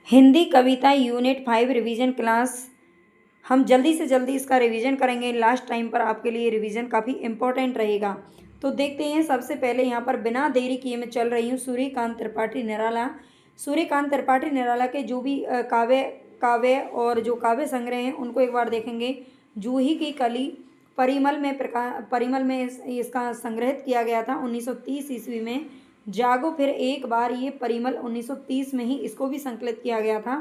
हिंदी कविता unit 5 revision class. हम जल्दी से जल्दी इसका रिवीजन करेंगे। लास्ट टाइम पर आपके लिए रिवीजन काफ़ी इंपॉर्टेंट रहेगा। तो देखते हैं, सबसे पहले यहाँ पर बिना देरी किए मैं चल रही हूँ सूर्यकांत त्रिपाठी निराला। सूर्यकांत त्रिपाठी निराला के जो भी काव्य काव्य और जो काव्य संग्रह हैं उनको एक बार देखेंगे। जूही की कली परिमल में इसका संग्रहित किया गया था 1930 ईस्वी में। जागो फिर एक बार, ये परिमल 1930 में ही इसको भी संकलित किया गया था।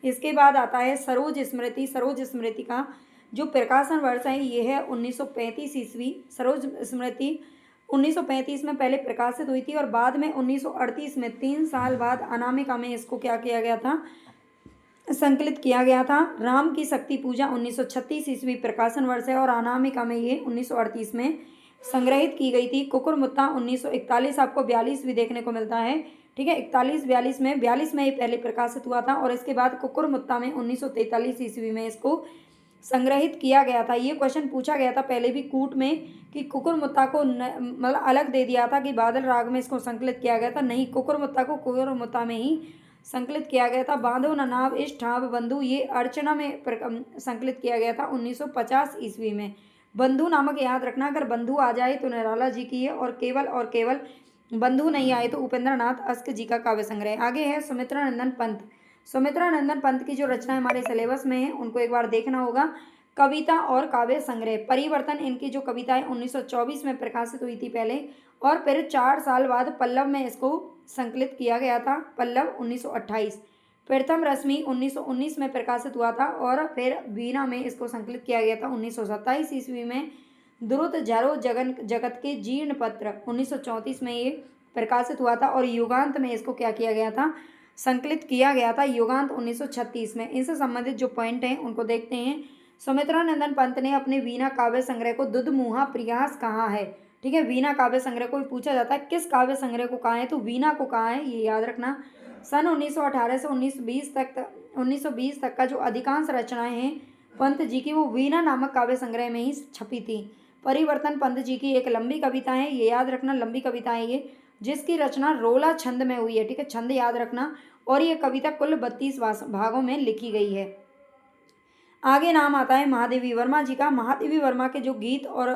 इसके बाद आता है सरोज स्मृति। सरोज स्मृति का जो प्रकाशन वर्ष है ये है 1935 ईस्वी। सरोज स्मृति 1935 में पहले प्रकाशित हुई थी और बाद में 1938 में 3 साल बाद अनामिका में इसको क्या किया गया था, संकलित किया गया था। राम की शक्ति पूजा 1936 ईस्वी प्रकाशन वर्ष है और अनामिका में ये 1938 में संग्रहित की गई थी। कुकुरमुत्ता 1941 आपको 42 भी देखने को मिलता है, ठीक है। 42 में ये पहले प्रकाशित हुआ था और इसके बाद कुकुरमुत्ता में 1943 ईस्वी में इसको संग्रहित किया गया था। ये क्वेश्चन पूछा गया था पहले भी कूट में कि कुकुरमुत्ता को मतलब अलग दे दिया था कि बादल राग में इसको संकलित किया गया था। नहीं, कुकुरमुत्ता को कुकुरमुत्ता में ही संकलित किया गया था। बांधो ननाव इस ठाव बंधु ये अर्चना में संकलित किया गया था 1950 ईस्वी में। बंधु नामक याद रखना, अगर बंधु आ जाए तो निराला जी की है और केवल बंधु नहीं आए तो उपेंद्र नाथ अस्क जी का काव्य संग्रह। आगे है सुमित्रा नंदन पंत। सुमित्रा नंदन पंत की जो रचना हमारे सिलेबस में है उनको एक बार देखना होगा। कविता और काव्य संग्रह परिवर्तन, इनकी जो कविता है 1924 में प्रकाशित हुई थी पहले और फिर 4 साल बाद पल्लव में इसको संकलित किया गया था। पल्लव 1928। प्रथम रश्मि 1919 में प्रकाशित हुआ था और फिर वीणा में इसको संकलित किया गया था 1927 ईस्वी में। द्रुत झरो जगत के जीर्ण पत्र 1934 में ये प्रकाशित हुआ था और युगांत में इसको क्या किया गया था, संकलित किया गया था। युगांत 1936 में। इनसे संबंधित जो पॉइंट हैं उनको देखते हैं। सुमित्रा नंदन पंत ने अपने वीणा काव्य संग्रह को दुधमुहा प्रयास कहा है, ठीक है। वीणा काव्य संग्रह को पूछा जाता है किस काव्य संग्रह को कहा है, तो वीणा को कहा है, ये याद रखना। सन 1918 से 1920 तक का जो अधिकांश रचनाएं हैं पंत जी की वो वीणा नामक काव्य संग्रह में ही छपी थी। परिवर्तन पंत जी की एक लंबी कविता है, ये याद रखना, लंबी कविता है ये, जिसकी रचना रोला छंद में हुई है, ठीक है। छंद याद रखना और ये कविता कुल 32 भागों में लिखी गई है। आगे नाम आता है महादेवी वर्मा जी का। महादेवी वर्मा के जो गीत और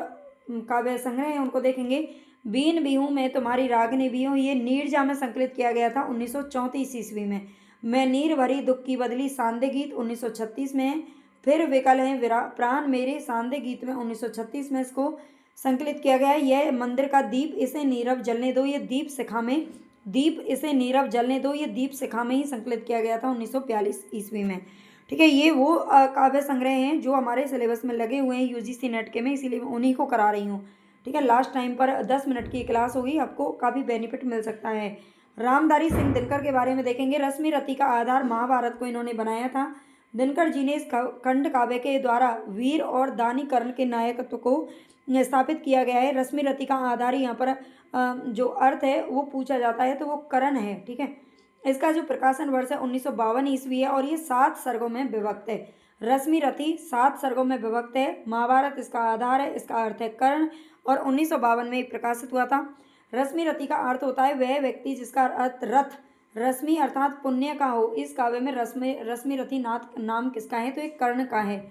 काव्य संग्रह हैं उनको देखेंगे। बीन बिहू में तुम्हारी रागनी बिहू, ये नीरजा में संकलित किया गया था 1934 ईस्वी में। मैं नीर भरी दुख की बदली सांदे गीत 1936 में है। फिर विकल है प्राण मेरे सांदे गीत में 1936 में इसको संकलित किया गया है। यह मंदिर का दीप इसे नीरव जलने दो, ये दीप इसे नीरव जलने दो, ये दीप शिखा में ही संकलित किया गया था 1942 ईस्वी में, ठीक है। ये वो काव्य संग्रह हैं जो हमारे सिलेबस में लगे हुए हैं यूजीसी नेट के में, इसीलिए मैं उन्हीं को करा रही हूँ, ठीक है। लास्ट टाइम पर 10 मिनट की क्लास होगी, आपको काफ़ी बेनिफिट मिल सकता है। रामधारी सिंह दिनकर के बारे में देखेंगे। रश्मि रति का आधार महाभारत को इन्होंने बनाया था। दिनकर जी ने इस खंड काव्य के द्वारा वीर और दानी कर्ण के नायकत्व को स्थापित किया गया है। रश्मि रति का आधार यहाँ पर जो अर्थ है वो पूछा जाता है तो वो कर्ण है, ठीक है। इसका जो प्रकाशन वर्ष है 1952 ईस्वी है और ये 7 सर्गों में विभक्त है। रश्मि रति 7 सर्गों में विभक्त है। महाभारत इसका आधार है, इसका अर्थ है कर्ण और 1952 में प्रकाशित हुआ था। रश्मि रति का अर्थ होता है वह व्यक्ति जिसका अर्थ रथ, रश्मि अर्थात पुण्य का हो। इस काव्य में रश्मि रति नाम किसका है, तो एक कर्ण का है।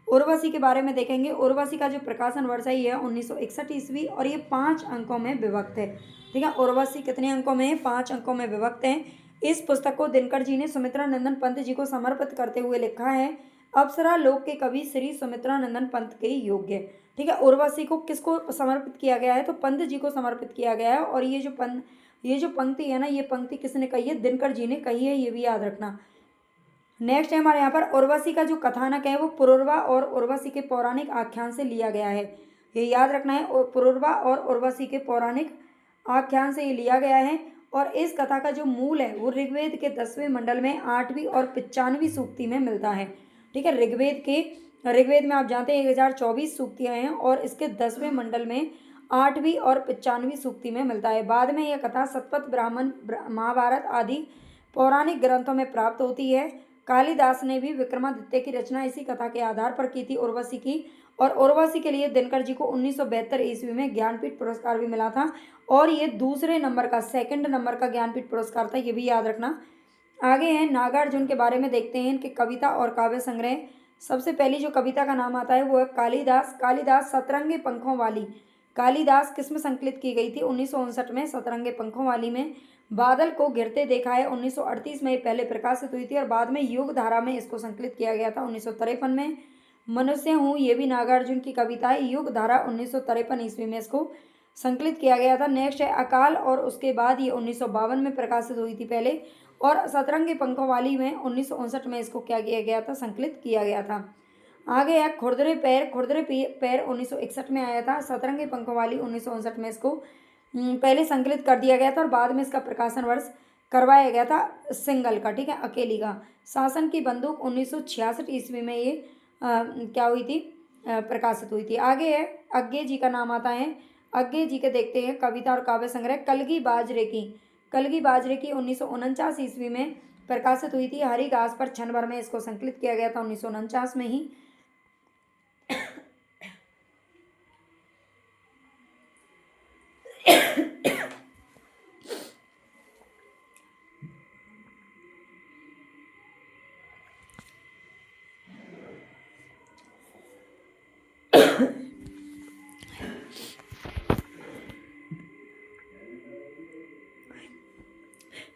उर्वशी के बारे में देखेंगे। उर्वशी का जो प्रकाशन वर्ष है ये 1961 ईस्वी और ये 5 अंकों में विभक्त है, ठीक है। उर्वशी कितने अंकों में है, 5 अंकों में विभक्त है। इस पुस्तक को दिनकर जी ने सुमित्रा नंदन पंत जी को समर्पित करते हुए लिखा है। अप्सरा लोक के कवि श्री सुमित्रा नंदन पंत के योग्य, ठीक है। उर्वशी को किसको समर्पित किया गया है, तो पंत जी को समर्पित किया गया है। और ये जो पंक्ति है ना, ये पंक्ति किसने कही है, दिनकर जी ने कही है, ये भी याद रखना। नेक्स्ट है हमारे यहाँ पर उर्वशी का जो कथानक है वो पुरुरवा और उर्वशी के पौराणिक आख्यान से लिया गया है, ये याद रखना है। और पुरुरवा और उर्वशी के पौराणिक आख्यान से ये लिया गया है। और इस कथा का जो मूल है वो ऋग्वेद के 10वें मंडल में 8वीं और 95वीं सूक्ति में मिलता है, ठीक है। ऋग्वेद में आप जानते हैं 1024 सूक्तियाँ हैं और इसके 10वें मंडल में 8वीं और 95वीं सूक्ति में मिलता है। बाद में यह कथा सतपथ ब्राह्मण, महाभारत आदि पौराणिक ग्रंथों में प्राप्त होती है। कालिदास ने भी विक्रमादित्य की रचना इसी कथा के आधार पर की थी, उर्वशी की। और उर्वशी के लिए दिनकर जी को 1972 ईस्वी में ज्ञानपीठ पुरस्कार भी मिला था और ये दूसरे नंबर का, सेकंड नंबर का ज्ञानपीठ पुरस्कार था, ये भी याद रखना। आगे हैं नागार्जुन के बारे में देखते हैं, इनके कविता और काव्य संग्रह। सबसे पहली जो कविता का नाम आता है वो है कालिदास। कालिदास सतरंगे पंखों वाली। कालिदास किसमें संकलित की गई थी? 1959 में सतरंगे पंखों वाली में। बादल को गिरते देखा है 1938 में पहले प्रकाशित हुई थी और बाद में युग धारा में इसको संकलित किया गया था 1953 में। मनुष्य हूँ ये भी नागार्जुन की कविता है, युग धारा 1953 ईस्वी में इसको संकलित किया गया था। नेक्स्ट है अकाल और उसके बाद ये 1952 में प्रकाशित हुई थी पहले, और सतरंगी पंखों वाली में 1959 में इसको क्या किया गया था? संकलित किया गया था। आगे है खुरदरे पैर। खुरदरे पैर 1961 में आया था। सतरंगी पंखों वाली 1959 में इसको पहले संकलित कर दिया गया था और बाद में इसका प्रकाशन वर्ष करवाया गया था सिंगल का, ठीक है, अकेली का। शासन की बंदूक 1966 ईस्वी में ये क्या हुई थी? प्रकाशित हुई थी। आगे है अज्ञे जी का नाम आता है। अज्ञे जी के देखते हैं कविता और काव्य संग्रह। कलगी बाजरे की। कलगी बाजरे की 1949 ईस्वी में प्रकाशित हुई थी। हरी घास पर क्षण भर में इसको संकलित किया गया था 1949 में ही।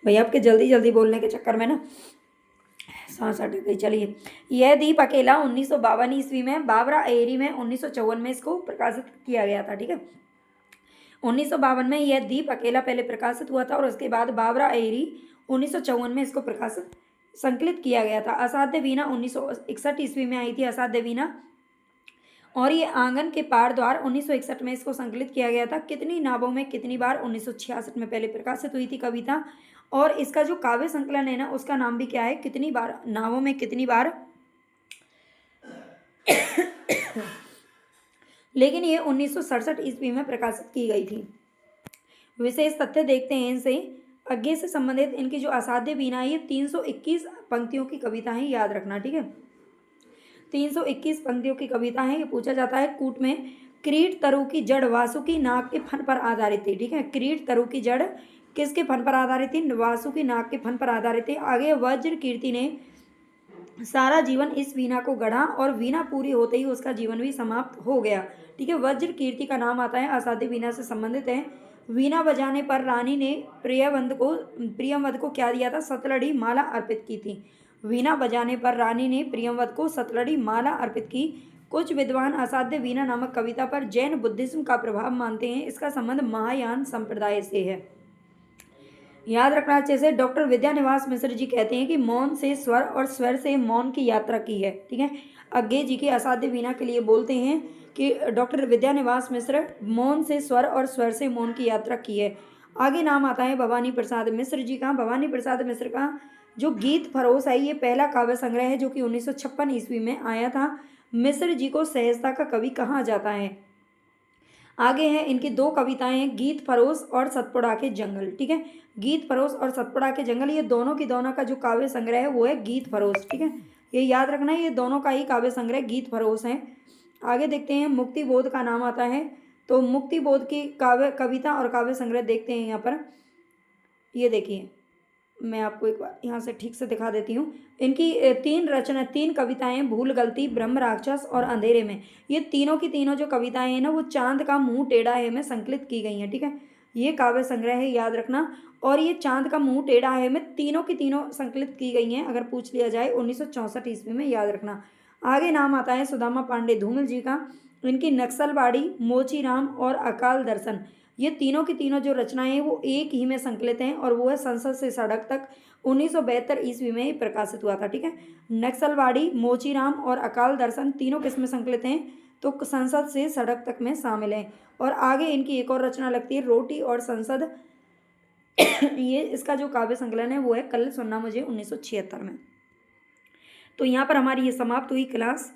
भैया आपके जल्दी जल्दी बोलने के चक्कर में ना सांस अटक गई। चलिए, यह दीप अकेला 1952 ईस्वी में। बाबरा एरी में 1954 में इसको प्रकाशित किया गया था, ठीक है। 1952 में यह दीप अकेला पहले प्रकाशित हुआ था और उसके बाद बाबरा एरी 1954 में इसको प्रकाशित संकलित किया गया था। असाध्य वीणा 1961 ईस्वी में आई थी असाध्य वीणा, और ये आंगन के पार द्वार 1961 में इसको संकलित किया गया था। कितनी नावों में कितनी बार 1966 में पहले प्रकाशित हुई थी कविता, और इसका जो काव्य संकलन है ना उसका नाम भी क्या है? कितनी बार नावों में कितनी बार। लेकिन ये 1967 ईस्वी में प्रकाशित की गई थी। विशेष तथ्य देखते हैं इनसे। आगे से संबंधित इनकी जो असाध्य वीणा है ये 321 पंक्तियों की कविता है, याद रखना, ठीक है। 321 पंक्तियों की कविता है। ये पूछा जाता है कूट में। क्रीट तरु की जड़ वासुकी नाग के फन पर आधारित थी, ठीक है। क्रीट तरु की जड़ किसके फन पर आधारित थी? वासुकी नाग के फन पर आधारित थी। आगे वज्र कीर्ति ने सारा जीवन इस वीणा को गढ़ा और वीणा पूरी होते ही उसका जीवन भी समाप्त हो गया, ठीक है। वज्र कीर्ति का नाम आता है, असाध्य वीणा से संबंधित है। वीणा बजाने पर रानी ने प्रियंवद को क्या दिया था? सतलड़ी माला अर्पित की थी। वीणा बजाने पर रानी ने प्रियंवद को सतलड़ी माला अर्पित की। कुछ विद्वान असाध्य वीणा नामक कविता पर जैन बुद्धिज्म का प्रभाव मानते हैं। इसका संबंध महायान संप्रदाय से है, याद रखना अच्छे से। डॉक्टर विद्यानिवास मिश्र जी कहते हैं कि मौन से स्वर और स्वर से मौन की यात्रा की है, ठीक है। अज्ञे जी की असाध्य वीणा के लिए बोलते हैं कि डॉक्टर विद्यानिवास मिश्र मौन से स्वर और स्वर से मौन की यात्रा की है। आगे नाम आता है भवानी प्रसाद मिश्र जी का। भवानी प्रसाद मिश्र का जो गीत फरोस है ये पहला काव्य संग्रह है जो कि 1956 ईस्वी में आया था। मिश्र जी को सहजता का कवि कहा जाता है। आगे है इनकी दो कविताएं हैं, गीत फरोस और सतपुड़ा के जंगल, ठीक है। गीत फरोस और सतपुड़ा के जंगल ये दोनों की दोनों का जो काव्य संग्रह है वो है गीत फरोस, ठीक है। ये याद रखना है, ये दोनों का ही काव्य संग्रह गीत फरोस है। आगे देखते हैं मुक्ति बोध का नाम आता है। तो मुक्ति बोध की काव्य कविता और काव्य संग्रह देखते हैं यहाँ पर। ये देखिए, मैं आपको एक बार यहाँ से ठीक से दिखा देती हूँ। इनकी तीन कविताएं, भूल गलती, ब्रह्म राक्षस और अंधेरे में, ये तीनों की तीनों जो कविताएं हैं ना वो चांद का मुंह टेढ़ा है में संकलित की गई हैं, ठीक है। ये काव्य संग्रह है, याद रखना। और ये चांद का मुंह टेढ़ा है में तीनों की तीनों संकलित की गई हैं, अगर पूछ लिया जाए 1964 ईस्वी में, याद रखना। आगे नाम आता है सुदामा पांडे धूमिल जी का। इनकी नक्सलवाड़ी, मोचीराम और अकाल दर्शन, ये तीनों की तीनों जो रचनाएं हैं वो एक ही में संकलित हैं और वो है संसद से सड़क तक 1972 ईस्वी में प्रकाशित हुआ था, ठीक है। नक्सलवाड़ी, मोचीराम और अकाल दर्शन तीनों किस में संकलित हैं? तो संसद से सड़क तक में शामिल हैं। और आगे इनकी एक और रचना लगती है रोटी और संसद। ये इसका जो काव्य संकलन है वो है कल सुनना मुझे 1976 में। तो यहाँ पर हमारी ये समाप्त हुई क्लास।